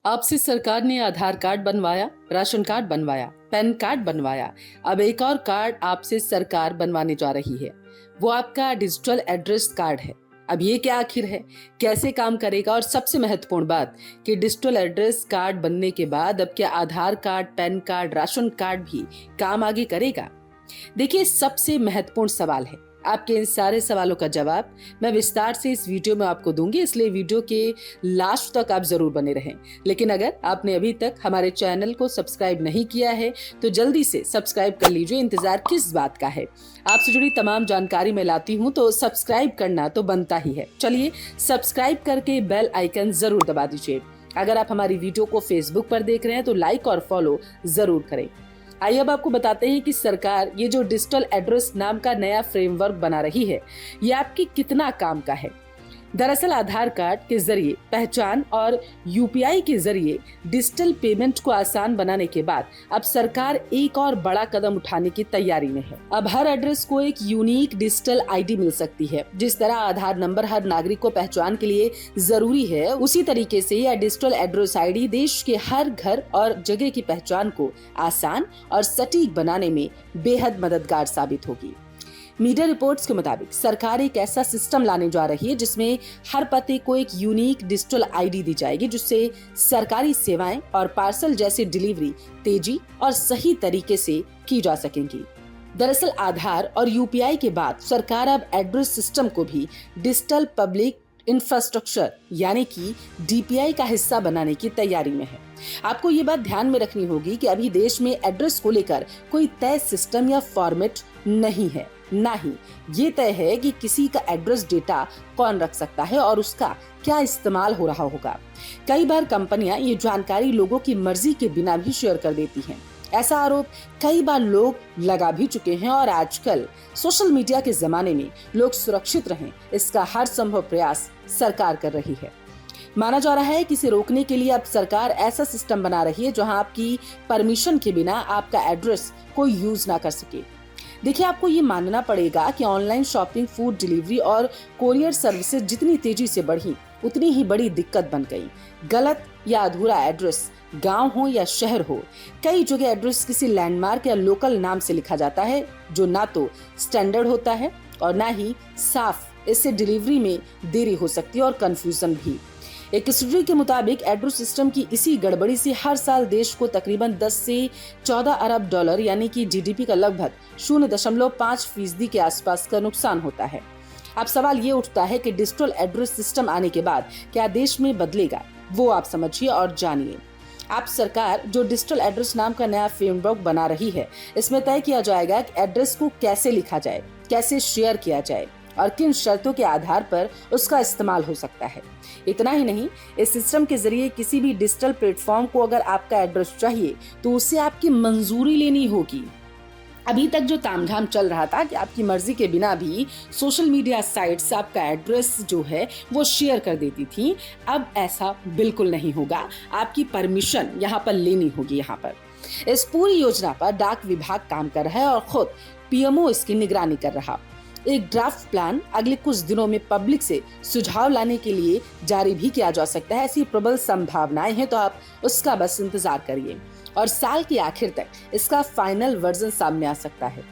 आपसे सरकार ने आधार कार्ड बनवाया, राशन कार्ड बनवाया, पैन कार्ड बनवाया। अब एक और कार्ड आपसे सरकार बनवाने जा रही है। वो आपका डिजिटल एड्रेस कार्ड है। अब ये क्या आखिर है, कैसे काम करेगा, और सबसे महत्वपूर्ण बात कि डिजिटल एड्रेस कार्ड बनने के बाद अब क्या Aadhaar card, PAN card, ration card भी काम आगे करेगा? देखिए, सबसे महत्वपूर्ण सवाल है। आपके इन सारे सवालों का जवाब मैं विस्तार से इस वीडियो में आपको दूंगी, इसलिए वीडियो के लास्ट तक आप जरूर बने रहें। लेकिन अगर आपने अभी तक हमारे चैनल को सब्सक्राइब नहीं किया है तो जल्दी से सब्सक्राइब कर लीजिए। इंतजार किस बात का है? आपसे जुड़ी तमाम जानकारी मैं लाती हूँ तो सब्सक्राइब करना तो बनता ही है। चलिए, सब्सक्राइब करके बेल आइकन जरूर दबा दीजिए। अगर आप हमारी वीडियो को फेसबुक पर देख रहे हैं तो लाइक और फॉलो जरूर करें। आइए अब आपको बताते हैं कि सरकार ये जो डिजिटल एड्रेस नाम का नया फ्रेमवर्क बना रही है, ये आपकी कितना काम का है। दरअसल आधार कार्ड के जरिए पहचान और यूपीआई के जरिए डिजिटल पेमेंट को आसान बनाने के बाद अब सरकार एक और बड़ा कदम उठाने की तैयारी में है। अब हर एड्रेस को एक यूनिक डिजिटल आईडी मिल सकती है। जिस तरह आधार नंबर हर नागरिक को पहचान के लिए जरूरी है, उसी तरीके से यह डिजिटल एड्रेस आईडी देश के हर घर और जगह की पहचान को आसान और सटीक बनाने में बेहद मददगार साबित होगी। मीडिया रिपोर्ट्स के मुताबिक सरकार एक ऐसा सिस्टम लाने जा रही है जिसमें हर पते को एक यूनिक डिजिटल आईडी दी जाएगी, जिससे सरकारी सेवाएं और पार्सल जैसी डिलीवरी तेजी और सही तरीके से की जा सकेंगी। दरअसल आधार और यूपीआई के बाद सरकार अब एड्रेस सिस्टम को भी डिजिटल पब्लिक इंफ्रास्ट्रक्चर यानी कि डीपीआई का हिस्सा बनाने की तैयारी में है। आपको ये बात ध्यान में रखनी होगी कि अभी देश में एड्रेस को लेकर कोई तय सिस्टम या फॉर्मेट नहीं है। ना ही ये तय है कि किसी का एड्रेस डेटा कौन रख सकता है और उसका क्या इस्तेमाल हो रहा होगा। कई बार कंपनियां ये जानकारी लोगों की मर्जी के बिना भी शेयर कर देती हैं। ऐसा आरोप कई बार लोग लगा भी चुके हैं और आजकल सोशल मीडिया के जमाने में लोग सुरक्षित रहें, इसका हर संभव प्रयास सरकार कर रही है। माना जा रहा है कि इसे रोकने के लिए अब सरकार ऐसा सिस्टम बना रही है जहां आपकी परमिशन के बिना आपका एड्रेस कोई यूज ना कर सके। देखिए, आपको ये मानना पड़ेगा कि ऑनलाइन शॉपिंग, फूड डिलीवरी और कोरियर सर्विसेज जितनी तेजी से बढ़ी, उतनी ही बड़ी दिक्कत बन गई। गलत या अधूरा एड्रेस, गांव हो या शहर हो, कई जगह एड्रेस किसी लैंडमार्क या लोकल नाम से लिखा जाता है जो ना तो स्टैंडर्ड होता है और ना ही साफ। इससे डिलीवरी में देरी हो सकती है और कंफ्यूजन भी। एक स्टडी के मुताबिक एड्रेस सिस्टम की इसी गड़बड़ी से हर साल देश को तकरीबन 10 से 14 अरब डॉलर यानी कि जीडीपी का लगभग 0.5% के आसपास का नुकसान होता है। अब सवाल ये उठता है कि डिजिटल एड्रेस सिस्टम आने के बाद क्या देश में बदलेगा, वो आप समझिए और जानिए। आप सरकार जो डिजिटल एड्रेस नाम का नया फ्रेमवर्क बना रही है, इसमें तय किया जाएगा कि एड्रेस को कैसे लिखा जाए, कैसे शेयर किया जाए और किन शर्तों के आधार पर उसका इस्तेमाल हो सकता है। इतना ही नहीं, इस सिस्टम के जरिए किसी भी डिजिटल प्लेटफॉर्म को अगर आपका एड्रेस चाहिए तो उसे आपकी मंजूरी लेनी होगी। अभी तक जो तामझाम चल रहा था कि आपकी मर्जी के बिना भी सोशल मीडिया साइट्स आपका एड्रेस जो है वो शेयर कर देती थी, अब ऐसा बिल्कुल नहीं होगा। आपकी परमिशन यहाँ पर लेनी होगी। यहाँ पर इस पूरी योजना पर डाक विभाग काम कर रहा है और खुद पीएमओ इसकी निगरानी कर रहा। एक ड्राफ्ट प्लान अगले कुछ दिनों में पब्लिक से सुझाव लाने के लिए जारी भी किया जा सकता है। ऐसी प्रबल संभावनाएं हैं, तो आप उसका बस इंतजार करिए और साल के आखिर तक इसका फाइनल वर्जन सामने आ सकता है।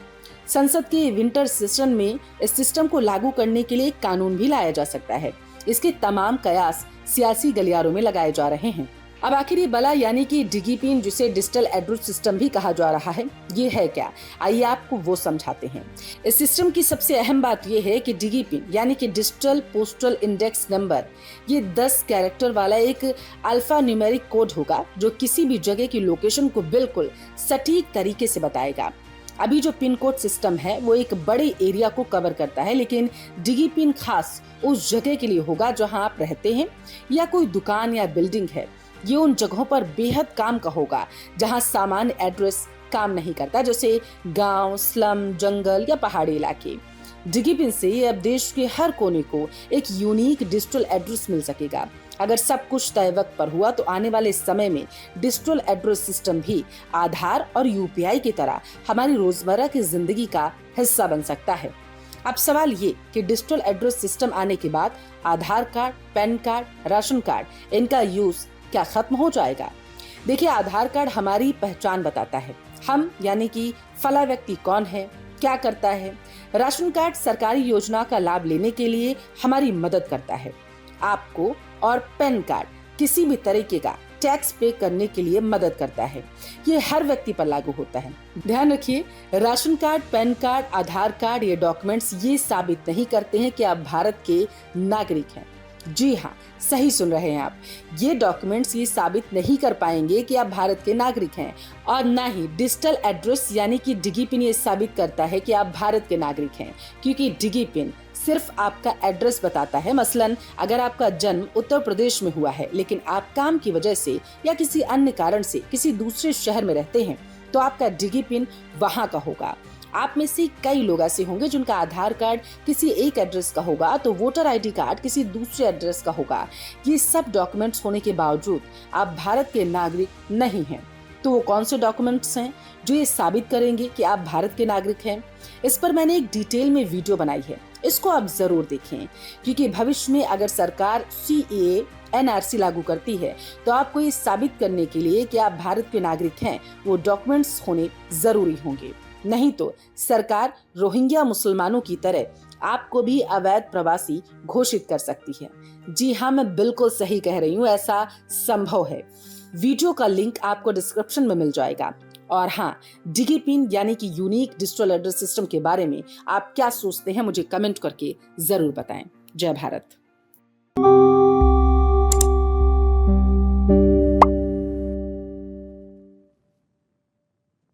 संसद के विंटर सेशन में इस सिस्टम को लागू करने के लिए एक कानून भी लाया जा सकता है। इसके तमाम कयास सियासी गलियारों में लगाए जा रहे हैं। अब आखिर ये बला यानी कि डिजिपिन, जिसे डिजिटल एड्रेस सिस्टम भी कहा जा रहा है, ये है क्या? आइए आपको वो समझाते हैं। इस सिस्टम की सबसे अहम बात ये है कि डिजिपिन यानी कि डिजिटल पोस्टल इंडेक्स नंबर, ये 10 कैरेक्टर वाला एक अल्फा न्यूमेरिक कोड होगा जो किसी भी जगह की लोकेशन को बिल्कुल सटीक तरीके से बताएगा। अभी जो पिन कोड सिस्टम है वो एक बड़े एरिया को कवर करता है, लेकिन डिजिपिन खास उस जगह के लिए होगा जहां आप रहते हैं या कोई दुकान या बिल्डिंग है। ये उन जगहों पर बेहद काम का होगा जहां सामान्य एड्रेस काम नहीं करता, जैसे गांव, स्लम, जंगल या पहाड़ी इलाके। डिजिपिन से अब देश के हर कोने को एक यूनिक डिजिटल एड्रेस मिल सकेगा। अगर सब कुछ तय वक्त पर हुआ तो आने वाले समय में डिजिटल एड्रेस सिस्टम भी आधार और यूपीआई की तरह हमारी रोजमर्रा की जिंदगी का हिस्सा बन सकता है। अब सवाल ये कि डिजिटल एड्रेस सिस्टम आने के बाद Aadhaar card, PAN card, ration card, इनका यूज क्या खत्म हो जाएगा? देखिए, आधार कार्ड हमारी पहचान बताता है। हम यानी कि फला व्यक्ति कौन है, क्या करता है। राशन कार्ड सरकारी योजना का लाभ लेने के लिए हमारी मदद करता है आपको, और पैन कार्ड किसी भी तरीके का टैक्स पे करने के लिए मदद करता है। ये हर व्यक्ति पर लागू होता है। ध्यान रखिए, राशन कार्ड, पैन कार्ड, आधार कार्ड, ये डॉक्यूमेंट्स ये साबित नहीं करते हैं कि आप भारत के नागरिक हैं। जी हाँ, सही सुन रहे हैं आप। ये डॉक्यूमेंट्स ये साबित नहीं कर पाएंगे कि आप भारत के नागरिक हैं, और ना ही डिजिटल एड्रेस यानी कि डिगी पिन ये साबित करता है कि आप भारत के नागरिक हैं, क्योंकि डिगी पिन सिर्फ आपका एड्रेस बताता है। मसलन अगर आपका जन्म उत्तर प्रदेश में हुआ है, लेकिन आप काम की वजह से या किसी अन्य कारण से किसी दूसरे शहर में रहते हैं, तो आपका डिगी पिन वहां का होगा। आप में से कई लोग ऐसे होंगे जिनका आधार कार्ड किसी एक एड्रेस का होगा, तो वोटर आईडी कार्ड किसी दूसरे एड्रेस का होगा। ये सब डॉक्यूमेंट्स होने के बावजूद आप भारत के नागरिक नहीं हैं। तो वो कौन से डॉक्यूमेंट्स हैं जो ये साबित करेंगे कि आप भारत के नागरिक हैं? इस पर मैंने एक डिटेल में वीडियो बनाई है, इसको आप जरूर देखें, क्योंकि भविष्य में अगर सरकार CAA NRC लागू करती है, तो आपको ये साबित करने के लिए कि आप भारत के नागरिक हैं, वो डॉक्यूमेंट्स होने जरूरी होंगे। नहीं तो सरकार रोहिंग्या मुसलमानों की तरह आपको भी अवैध प्रवासी घोषित कर सकती है। जी हाँ, मैं बिल्कुल सही कह रही हूँ, ऐसा संभव है। वीडियो का लिंक आपको डिस्क्रिप्शन में मिल जाएगा। और हाँ, डिगी पिन यानी कि यूनिक डिजिटल एड्रेस सिस्टम के बारे में आप क्या सोचते हैं, मुझे कमेंट करके जरूर बताएं। जय भारत।